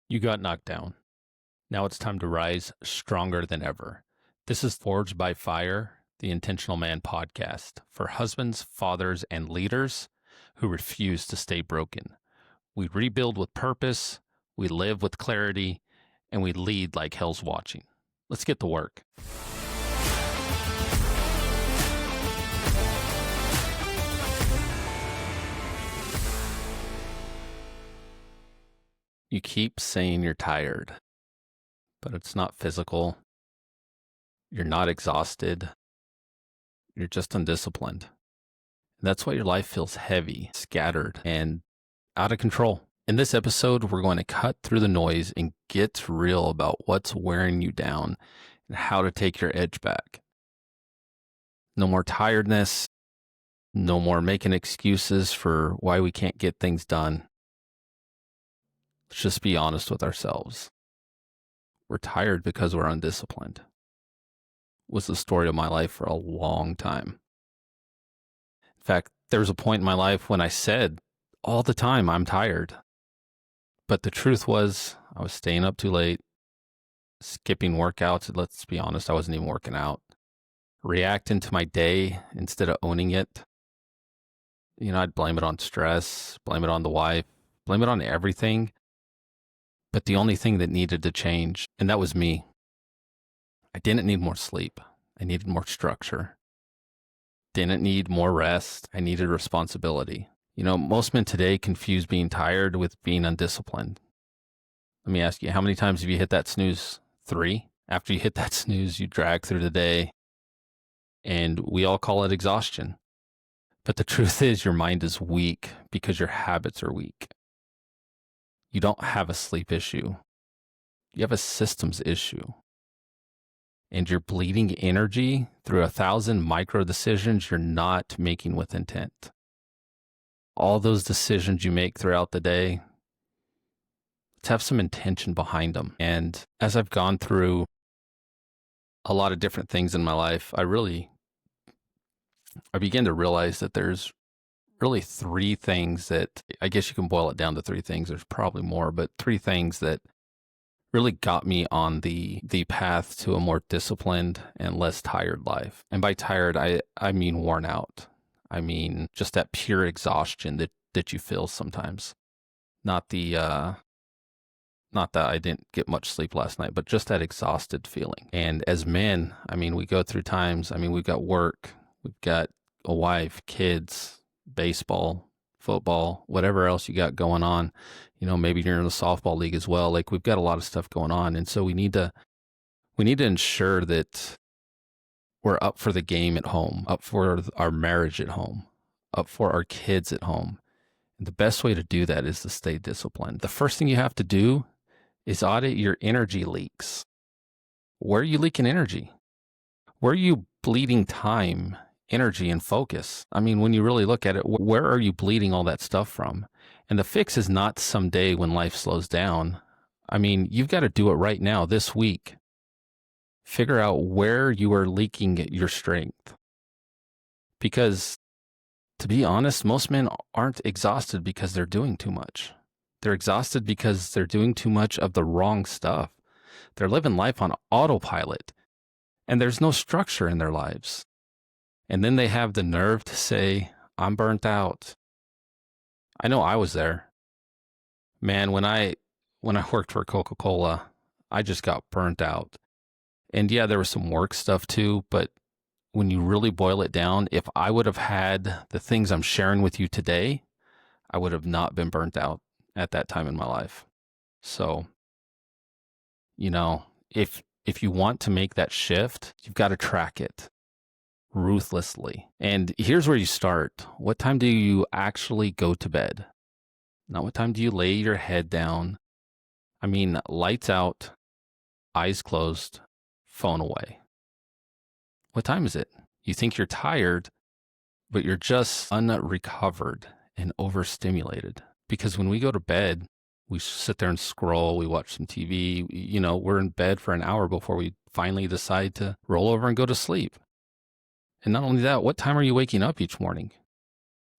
You got knocked down. Now it's time to rise stronger than ever. This is Forged by Fire, the Intentional Man podcast for husbands, fathers, and leaders who refuse to stay broken. We rebuild with purpose, we live with clarity, and we lead like hell's watching. Let's get to work. You keep saying you're tired, but it's not physical. You're not exhausted. You're just undisciplined. That's why your life feels heavy, scattered, and out of control. In this episode, we're going to cut through the noise and get real about what's wearing you down and how to take your edge back. No more tiredness. No more making excuses for why we can't get things done. Let's just be honest with ourselves. We're tired because we're undisciplined. Was the story of my life for a long time. In fact, there was a point in my life when I said all the time, I'm tired. But the truth was, I was staying up too late, skipping workouts. Let's be honest, I wasn't even working out. Reacting to my day instead of owning it. I'd blame it on stress, blame it on the wife, blame it on everything. But the only thing that needed to change, and that was me. I didn't need more sleep. I needed more structure. Didn't need more rest. I needed responsibility. Most men today confuse being tired with being undisciplined. Let me ask you, how many times have you hit that snooze? 3? After you hit that snooze, you drag through the day, and we all call it exhaustion. But the truth is your mind is weak because your habits are weak. You don't have a sleep issue. You have a systems issue. And you're bleeding energy through 1,000 micro decisions you're not making with intent. All those decisions you make throughout the day, let's have some intention behind them. And as I've gone through a lot of different things in my life, I began to realize that there's really 3 things that, I guess you can boil it down to 3 things. There's probably more, but 3 things that really got me on the path to a more disciplined and less tired life. And by tired, I mean worn out. I mean just that pure exhaustion that you feel sometimes. Not that I didn't get much sleep last night, but just that exhausted feeling. And as men, we go through times, we've got work, we've got a wife, kids, baseball, football, whatever else you got going on. Maybe you're in the softball league as well. Like, we've got a lot of stuff going on. And so we need to ensure that we're up for the game at home, up for our marriage at home, up for our kids at home. And the best way to do that is to stay disciplined. The first thing you have to do is audit your energy leaks. Where are you leaking energy? Where are you bleeding time, energy, and focus? When you really look at it, where are you bleeding all that stuff from? And the fix is not someday when life slows down. You've got to do it right now, this week. Figure out where you are leaking your strength. Because, to be honest, most men aren't exhausted because they're doing too much. They're exhausted because they're doing too much of the wrong stuff. They're living life on autopilot, and there's no structure in their lives. And then they have the nerve to say, I'm burnt out. I know I was there. Man, when I worked for Coca-Cola, I just got burnt out. And yeah, there was some work stuff too, but when you really boil it down, if I would have had the things I'm sharing with you today, I would have not been burnt out at that time in my life. So, if you want to make that shift, you've got to track it ruthlessly. And here's where you start. What time do you actually go to bed? Not what time do you lay your head down. Lights out, eyes closed, phone away. What time is it? You think you're tired, but you're just unrecovered and overstimulated. Because when we go to bed, we sit there and scroll, we watch some TV, we're in bed for an hour before we finally decide to roll over and go to sleep. And not only that, what time are you waking up each morning?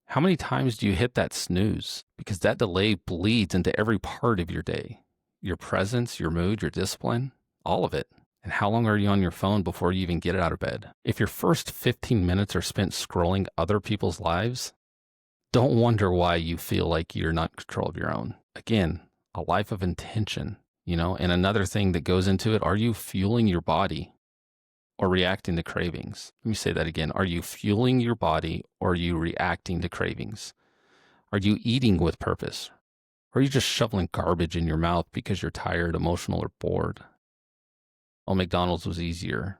How many times do you hit that snooze? Because that delay bleeds into every part of your day. your presence, your mood, your discipline, all of it. And how long are you on your phone before you even get out of bed? If your first 15 minutes are spent scrolling other people's lives, don't wonder why you feel like you're not in control of your own. Again, a life of intention, and another thing that goes into it, are you fueling your body or reacting to cravings? Let me say that again. Are you fueling your body or are you reacting to cravings? Are you eating with purpose? Or are you just shoveling garbage in your mouth because you're tired, emotional, or bored? Oh, McDonald's was easier.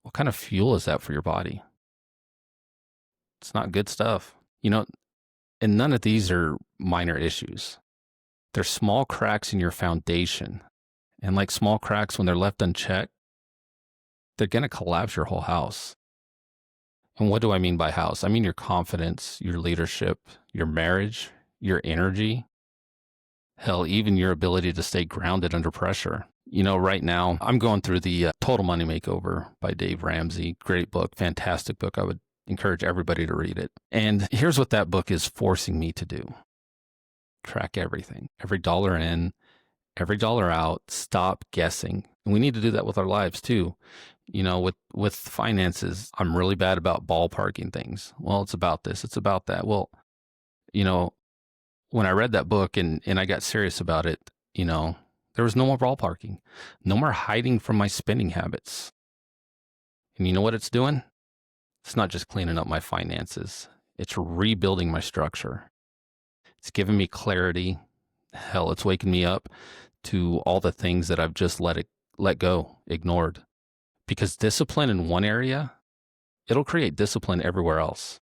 What kind of fuel is that for your body? It's not good stuff. And none of these are minor issues. They're small cracks in your foundation. And like small cracks, when they're left unchecked, they're going to collapse your whole house. And what do I mean by house? I mean your confidence, your leadership, your marriage, your energy, hell, even your ability to stay grounded under pressure. Right now, I'm going through the Total Money Makeover by Dave Ramsey. Great book, fantastic book. I would encourage everybody to read it. And here's what that book is forcing me to do. Track everything, every dollar in, every dollar out, stop guessing. And we need to do that with our lives too. With finances, I'm really bad about ballparking things. Well, it's about this, it's about that. Well, when I read that book and I got serious about it, there was no more ballparking, no more hiding from my spending habits. And you know what it's doing? It's not just cleaning up my finances. It's rebuilding my structure. It's giving me clarity. Hell, it's waking me up to all the things that I've just let go, ignored. Because discipline in one area, it'll create discipline everywhere else.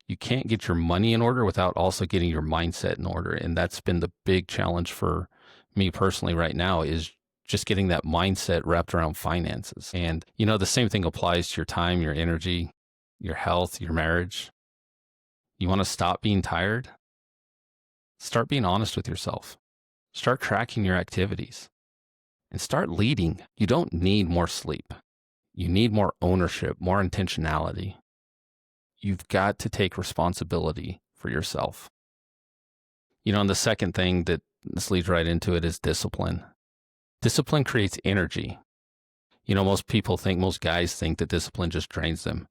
You can't get your money in order without also getting your mindset in order. And that's been the big challenge for me personally right now, is just getting that mindset wrapped around finances. And, the same thing applies to your time, your energy, your health, your marriage. You want to stop being tired? Start being honest with yourself. Start tracking your activities and start leading. You don't need more sleep. You need more ownership, more intentionality. You've got to take responsibility for yourself. And the second thing that this leads right into it is discipline. Discipline creates energy. Most guys think that discipline just drains them.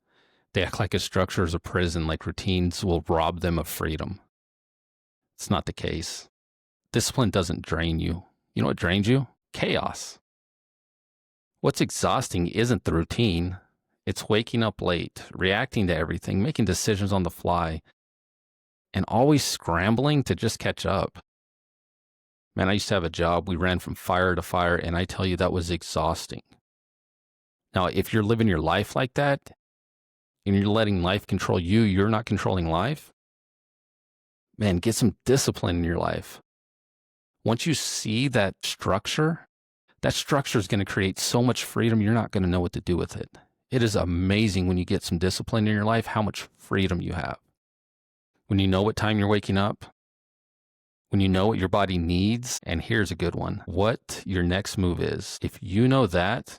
They act like a structure is a prison, like routines will rob them of freedom. It's not the case. Discipline doesn't drain you. You know what drains you? Chaos. What's exhausting isn't the routine. It's waking up late, reacting to everything, making decisions on the fly, and always scrambling to just catch up. Man, I used to have a job. We ran from fire to fire, and I tell you, that was exhausting. Now, if you're living your life like that, and you're letting life control you, you're not controlling life, man, get some discipline in your life. Once you see that structure is going to create so much freedom, you're not going to know what to do with it. It is amazing when you get some discipline in your life, how much freedom you have. When you know what time you're waking up, when you know what your body needs, and here's a good one, what your next move is. If you know that,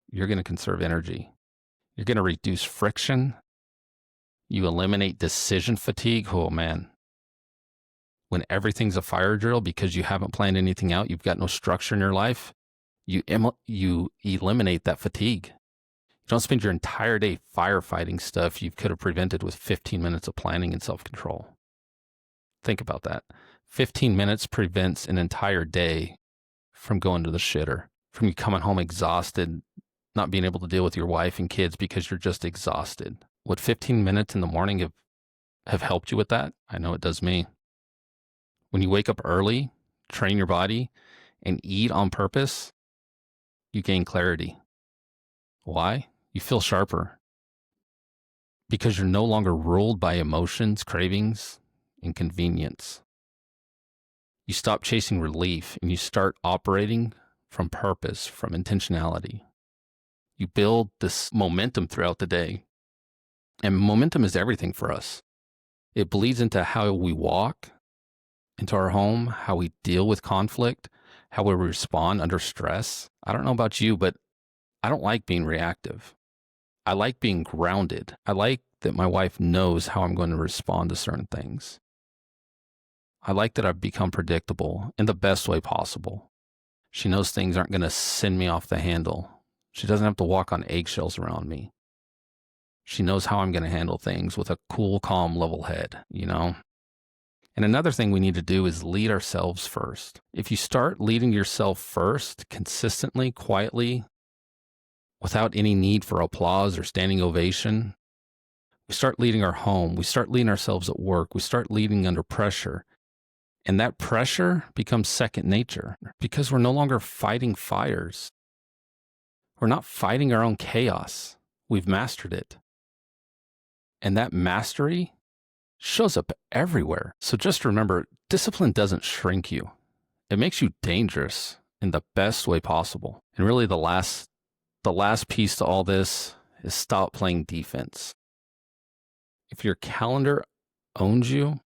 you're going to conserve energy. You're going to reduce friction. You eliminate decision fatigue. Oh, man. When everything's a fire drill because you haven't planned anything out, you've got no structure in your life, you eliminate that fatigue. You don't spend your entire day firefighting stuff you could have prevented with 15 minutes of planning and self-control. Think about that. 15 minutes prevents an entire day from going to the shitter, from you coming home exhausted, not being able to deal with your wife and kids because you're just exhausted. Would 15 minutes in the morning have helped you with that? I know it does me. When you wake up early, train your body, and eat on purpose, you gain clarity. Why? You feel sharper. Because you're no longer ruled by emotions, cravings, and convenience. You stop chasing relief and you start operating from purpose, from intentionality. You build this momentum throughout the day. And momentum is everything for us. It bleeds into how we walk into our home, how we deal with conflict, how we respond under stress. I don't know about you, but I don't like being reactive. I like being grounded. I like that my wife knows how I'm going to respond to certain things. I like that I've become predictable in the best way possible. She knows things aren't going to send me off the handle. She doesn't have to walk on eggshells around me. She knows how I'm going to handle things with a cool, calm, level head, you know? And another thing we need to do is lead ourselves first. If you start leading yourself first, consistently, quietly, without any need for applause or standing ovation, we start leading our home. We start leading ourselves at work. We start leading under pressure. And that pressure becomes second nature because we're no longer fighting fires. We're not fighting our own chaos. We've mastered it. And that mastery shows up everywhere. So just remember, discipline doesn't shrink you. It makes you dangerous in the best way possible. And really the last piece to all this is stop playing defense. If your calendar owns you,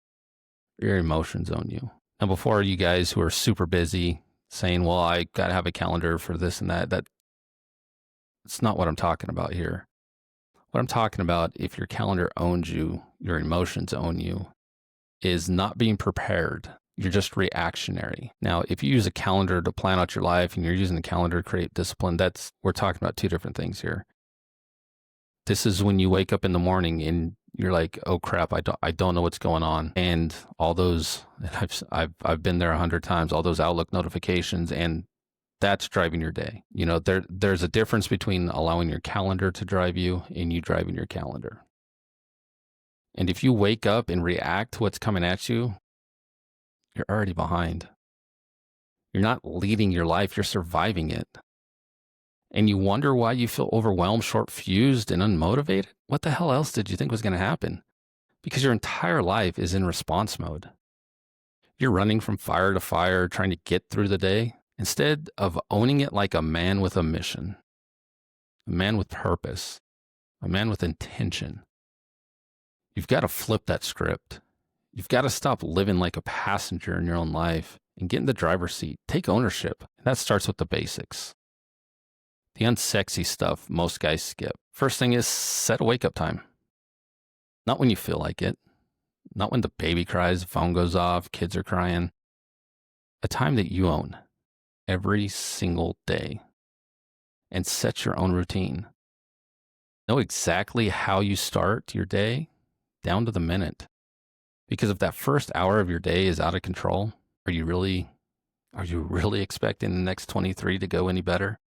your emotions own you. Now, before you guys who are super busy saying, well, I got to have a calendar for this and that's not what I'm talking about here. What I'm talking about, if your calendar owns you, your emotions own you, is not being prepared. You're just reactionary. Now, if you use a calendar to plan out your life and you're using a calendar to create discipline, we're talking about two different things here. This is when you wake up in the morning and you're like, oh crap, I don't know what's going on. And all those, I've been there 100 times, all those Outlook notifications, and that's driving your day. You know, there's a difference between allowing your calendar to drive you and you driving your calendar. And if you wake up and react to what's coming at you, you're already behind. You're not leading your life, you're surviving it. And you wonder why you feel overwhelmed, short-fused, and unmotivated? What the hell else did you think was going to happen? Because your entire life is in response mode. You're running from fire to fire, trying to get through the day, instead of owning it like a man with a mission, a man with purpose, a man with intention. You've got to flip that script. You've got to stop living like a passenger in your own life and get in the driver's seat. Take ownership. And that starts with the basics. The unsexy stuff most guys skip. First thing is set a wake-up time. Not when you feel like it. Not when the baby cries, the phone goes off, kids are crying. A time that you own every single day. And set your own routine. Know exactly how you start your day down to the minute. Because if that first hour of your day is out of control, are you really expecting the next 23 to go any better?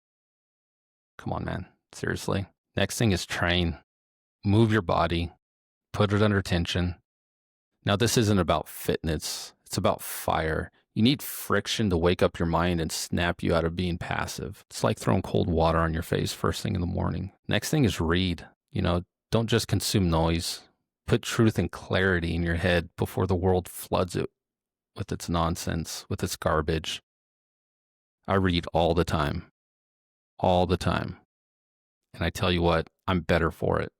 Come on, man. Seriously. Next thing is train. Move your body. Put it under tension. Now, this isn't about fitness. It's about fire. You need friction to wake up your mind and snap you out of being passive. It's like throwing cold water on your face first thing in the morning. Next thing is read. You know, don't just consume noise. Put truth and clarity in your head before the world floods it with its nonsense, with its garbage. I read all the time. All the time. And I tell you what, I'm better for it.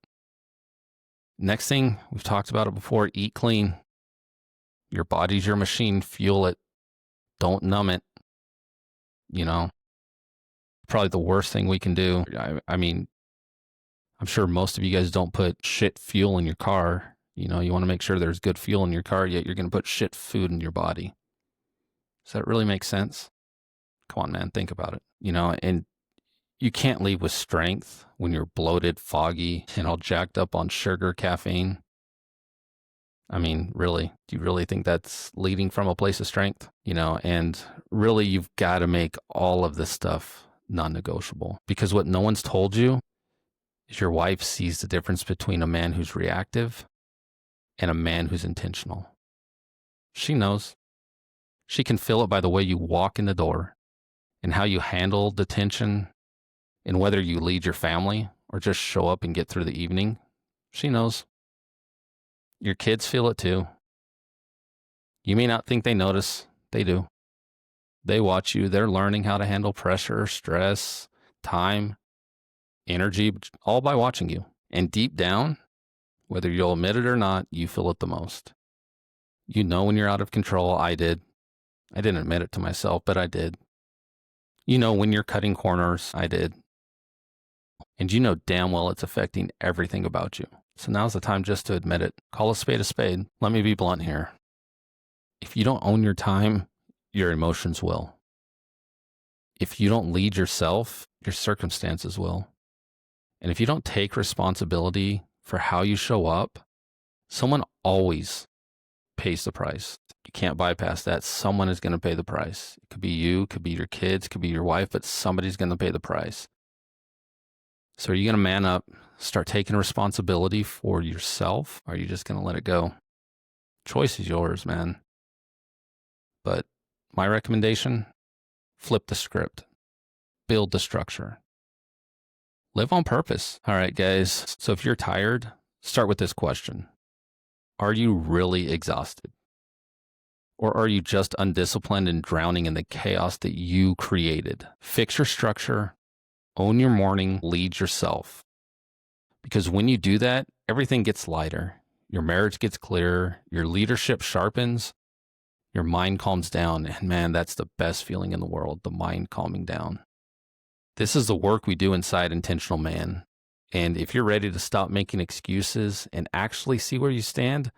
Next thing, we've talked about it before, eat clean. Your body's your machine, fuel it. Don't numb it. You know, probably the worst thing we can do. I mean, I'm sure most of you guys don't put shit fuel in your car. You know, you want to make sure there's good fuel in your car, yet you're going to put shit food in your body. Does that really make sense? Come on, man, think about it. You know, and you can't leave with strength when you're bloated, foggy, and all jacked up on sugar, caffeine. I mean, really, do you really think that's leading from a place of strength? You know, and really, you've got to make all of this stuff non-negotiable. Because what no one's told you is your wife sees the difference between a man who's reactive and a man who's intentional. She knows. She can feel it by the way you walk in the door and how you handle the tension and whether you lead your family or just show up and get through the evening. She knows. Your kids feel it too. You may not think they notice. They do. They watch you. They're learning how to handle pressure, stress, time, energy, all by watching you. And deep down, whether you'll admit it or not, you feel it the most. You know when you're out of control. I did. I didn't admit it to myself, but I did. You know when you're cutting corners. I did. And you know damn well it's affecting everything about you. So now's the time just to admit it. Call a spade a spade. Let me be blunt here. If you don't own your time, your emotions will. If you don't lead yourself, your circumstances will. And if you don't take responsibility for how you show up, someone always pays the price. You can't bypass that. Someone is going to pay the price. It could be you, it could be your kids, it could be your wife, but somebody's going to pay the price. So are you going to man up, start taking responsibility for yourself? Or are you just going to let it go? Choice is yours, man. But my recommendation, flip the script, build the structure, live on purpose. All right, guys. So if you're tired, start with this question. Are you really exhausted? Or are you just undisciplined and drowning in the chaos that you created? Fix your structure, own your morning, lead yourself. Because when you do that, everything gets lighter. Your marriage gets clearer, your leadership sharpens, your mind calms down. And man, that's the best feeling in the world, the mind calming down. This is the work we do inside Intentional Man. And if you're ready to stop making excuses and actually see where you stand,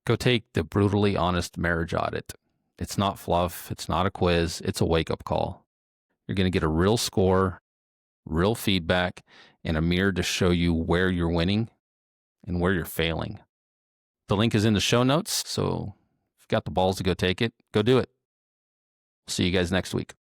go take the brutally honest marriage audit. It's not fluff. It's not a quiz. It's a wake-up call. You're going to get a real score, real feedback, and a mirror to show you where you're winning and where you're failing. The link is in the show notes, so if you've got the balls to go take it, go do it. See you guys next week.